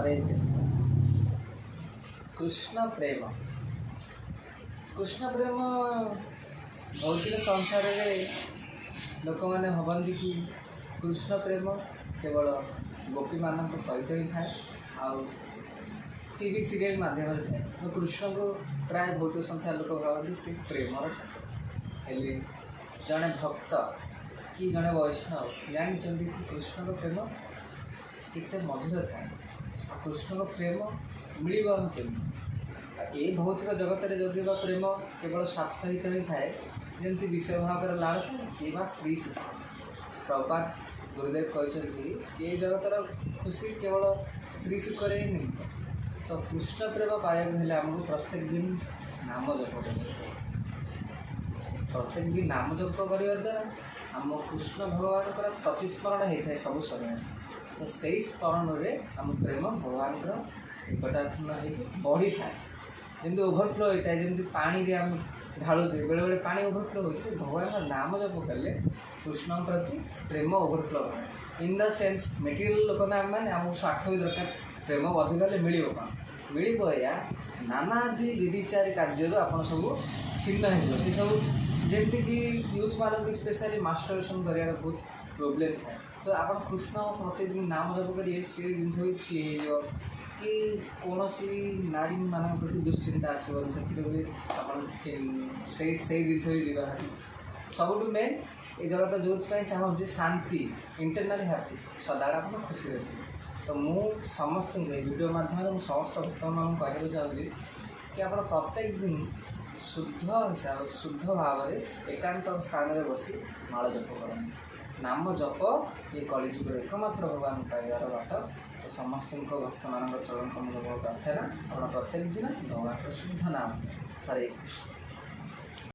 हरे कृष्ण। कृष्ण प्रेम भौतिक संसार में लोक मैंने भावती कि कृष्ण प्रेम केवल गोपी मान सहित ही थाए आउ टीवी सीरियल माध्यम थाए तो कृष्ण को प्राय भौतिक संसार लोक भावती से प्रेमर ठाकुर हेले जड़े भक्त कि जड़े वैष्णव जानते कि कृष्ण को प्रेम केते मधुर थाए कृष्ण को प्रेम मिल केमी ये भौतिक जगत में जदि प्रेम केवल स्वार्थहित ही थाए जमी विषय भागर लालसा ये स्त्री सुख प्रभुपाद गुरुदेव कहते कि जगतर खुशी केवल स्त्री सुख ही निमित्त तो कृष्ण प्रेम पाइक हेले आमको प्रत्येक दिन नाम जप कर प्रत्येक दिन नाम जप करने द्वारा आम कृष्ण भगवान प्रतिस्मरण होता है सब समय तो से स्मरण में आम प्रेम भगवान निकटात्म हो बढ़ी था जमी ओभरफ्लो होता है जमी पानी रे आम ढालुचे बेले बेले पानी ओभरफ्लो हो भगवान का नाम जप कले कृष्ण प्रति प्रेम overflow in the sense material लोक ना मैंने आमको स्वार्थ भी दरकार प्रेम अधिक हेल्ले मिल कौन मिल या नानादि विचारी कार्य आप सब छिन्न हो से सब जमती कि यूथ मानक स्पेशली मास्टरबेसन कर बहुत प्रोब्लेम थाए तो आप कृष्ण प्रतिदिन नाम जप करेंगे सी जिन भी ठी हो कि कौन नारी मान प्रति दुश्चिंता आसबनी से आप जिन भी जीवा सब मेन ये जगत जो चाहूँ शांति इंटरनल हैप्पी सदाड़ आप खुशी रहे तो मु समस्त वीडियो माध्यम समस्त भक्त मान कहना चाहूँगी कि आप प्रत्येक दिन शुद्ध हिसाब शुद्ध भाव में एकांत स्थान में बसी माल जप कर नाम जप ये कलिजुग एकमात्र भगवान पाइबार बाट तो समस्त भक्त मान चरण कमल प्रार्थना आप प्रत्येक दिन भगवान शुद्ध नाम हरे कृष्ण।